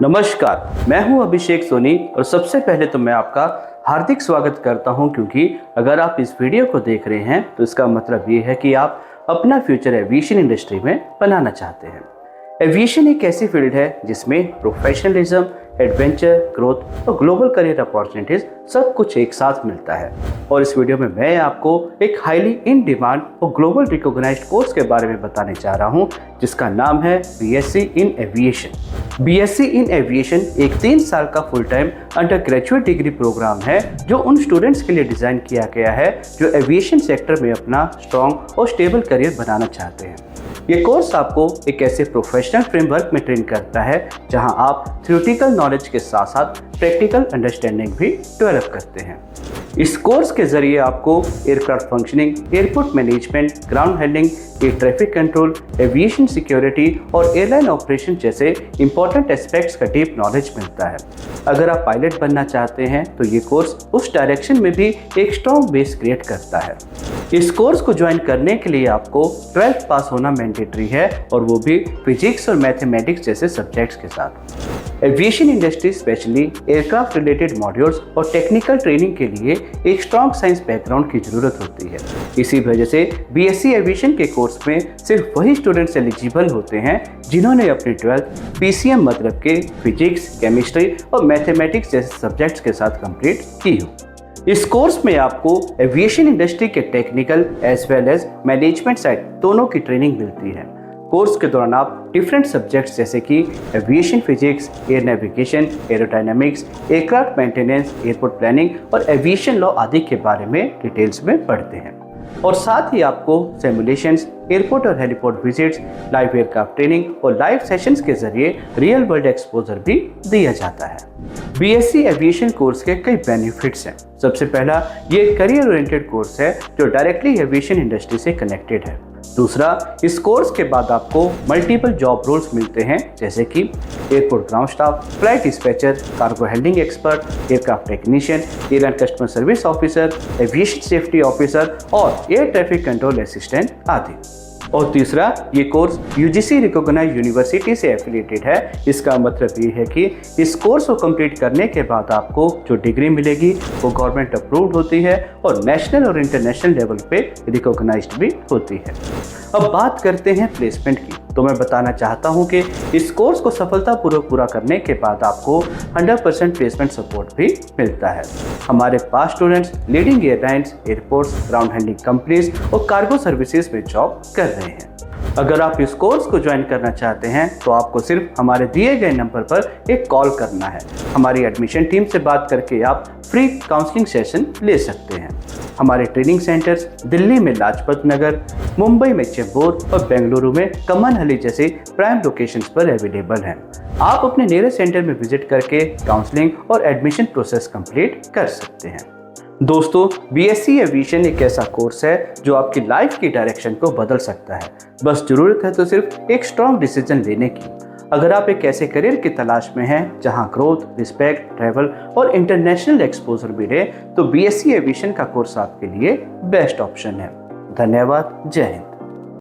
नमस्कार, मैं हूं अभिषेक सोनी और सबसे पहले तो मैं आपका हार्दिक स्वागत करता हूं क्योंकि अगर आप इस वीडियो को देख रहे हैं तो इसका मतलब ये है कि आप अपना फ्यूचर एविएशन इंडस्ट्री में बनाना चाहते हैं। एविएशन एक ऐसी फील्ड है जिसमें प्रोफेशनलिज्म, एडवेंचर, ग्रोथ और ग्लोबल करियर अपॉर्चुनिटीज सब कुछ एक साथ मिलता है। और इस वीडियो में मैं आपको एक हाईली इन डिमांड और ग्लोबल रिकॉग्नाइज्ड कोर्स के बारे में बताने जा रहा हूं जिसका नाम है BSc in aviation. BSc in aviation एक 3 साल का full time undergraduate degree programme है जो उन स्टूडेंट्स के लिए डिजाइन किया गया है जो एविएशन सेक्टर में अपना स्ट्रॉन्ग और स्टेबल करियर बनाना चाहते हैं। ये कोर्स आपको एक ऐसे प्रोफेशनल फ्रेमवर्क में ट्रेन करता है जहां आप थ्योरेटिकल नॉलेज के साथ साथ प्रैक्टिकल अंडरस्टैंडिंग भी डेवलप करते हैं। इस कोर्स के जरिए आपको aircraft functioning, airport management, ground handling, air traffic control, aviation security और एयरलाइन ऑपरेशन जैसे इंपॉर्टेंट एस्पेक्ट्स का डीप नॉलेज मिलता है। अगर आप पायलट बनना चाहते हैं तो ये कोर्स उस डायरेक्शन में भी एक स्ट्रॉन्ग बेस क्रिएट करता है। इस कोर्स को ज्वाइन करने के लिए आपको 12th पास होना मैंडेटरी है और वो भी फिजिक्स और मैथमेटिक्स जैसे सब्जेक्ट्स के साथ। Aviation industry specially aircraft related modules और टेक्निकल ट्रेनिंग के लिए एक स्ट्रॉन्ग साइंस बैकग्राउंड की जरूरत होती है। इसी वजह से बीएससी एविएशन के कोर्स में सिर्फ वही स्टूडेंट्स एलिजिबल होते हैं जिन्होंने अपनी 12th पीसीएम मतलब के फिजिक्स, केमिस्ट्री और मैथमेटिक्स जैसे सब्जेक्ट्स के साथ कंप्लीट की हो। इस कोर्स में आपको एविएशन इंडस्ट्री के technical as well as management side दोनों की ट्रेनिंग मिलती है। कोर्स के दौरान आप डिफरेंट सब्जेक्ट्स जैसे कि aviation physics, air navigation, aerodynamics, aircraft maintenance, airport planning और एविएशन लॉ आदि के बारे में डिटेल्स में पढ़ते हैं। और साथ ही आपको सिमुलेशंस, एयरपोर्ट और heliport visits, live aircraft training और लाइव सेशंस के जरिए रियल वर्ल्ड एक्सपोजर भी दिया जाता है। बीएससी एविएशन कोर्स के कई बेनिफिट्स हैं। सबसे पहला, ये करियर ओरिएंटेड कोर्स है जो डायरेक्टली एविएशन इंडस्ट्री से कनेक्टेड है। दूसरा, इस कोर्स के बाद आपको मल्टीपल जॉब रोल्स मिलते हैं जैसे कि airport ground staff, flight dispatcher, cargo handling expert, aircraft technician, airline customer service officer, aviation safety officer और एयर ट्रैफिक कंट्रोल असिस्टेंट आदि। और तीसरा, ये कोर्स यूजीसी रिकॉग्नाइज्ड यूनिवर्सिटी से एफिलिएटेड है। इसका मतलब ये है कि इस कोर्स को कंप्लीट करने के बाद आपको जो डिग्री मिलेगी वो गवर्नमेंट अप्रूव्ड होती है और नेशनल और इंटरनेशनल लेवल पे रिकॉग्नाइज्ड भी होती है। अब बात करते हैं प्लेसमेंट की, तो मैं बताना चाहता हूं कि इस कोर्स को सफलतापूर्वक पूरा करने के बाद आपको 100% प्लेसमेंट सपोर्ट भी मिलता है। हमारे पास students leading airlines, airports, ground handling companies और कार्गो सर्विसेज में जॉब कर रहे हैं। अगर आप इस कोर्स को ज्वाइन करना चाहते हैं तो आपको सिर्फ हमारे दिए गए नंबर पर एक कॉल करना है। हमारी एडमिशन टीम से बात करके आप फ्री काउंसलिंग सेशन ले सकते हैं। हमारे ट्रेनिंग सेंटर्स दिल्ली में लाजपत नगर, मुंबई में चेंबूर और बेंगलुरु में कमनहल्ली जैसे प्राइम लोकेशंस पर अवेलेबल हैं। आप अपने नियरेस्ट सेंटर में विजिट करके काउंसलिंग और एडमिशन प्रोसेस कंप्लीट कर सकते हैं। दोस्तों, बीएससी एविएशन एक ऐसा कोर्स है जो आपकी लाइफ की डायरेक्शन को बदल सकता है। बस जरूरत है तो सिर्फ एक स्ट्रॉन्ग डिसीजन लेने की। अगर आप एक ऐसे करियर की तलाश में हैं जहां ग्रोथ, रिस्पेक्ट, ट्रैवल और इंटरनेशनल एक्सपोजर मिले तो बीएससी एविएशन का कोर्स आपके लिए बेस्ट ऑप्शन है। धन्यवाद। जय हिंद।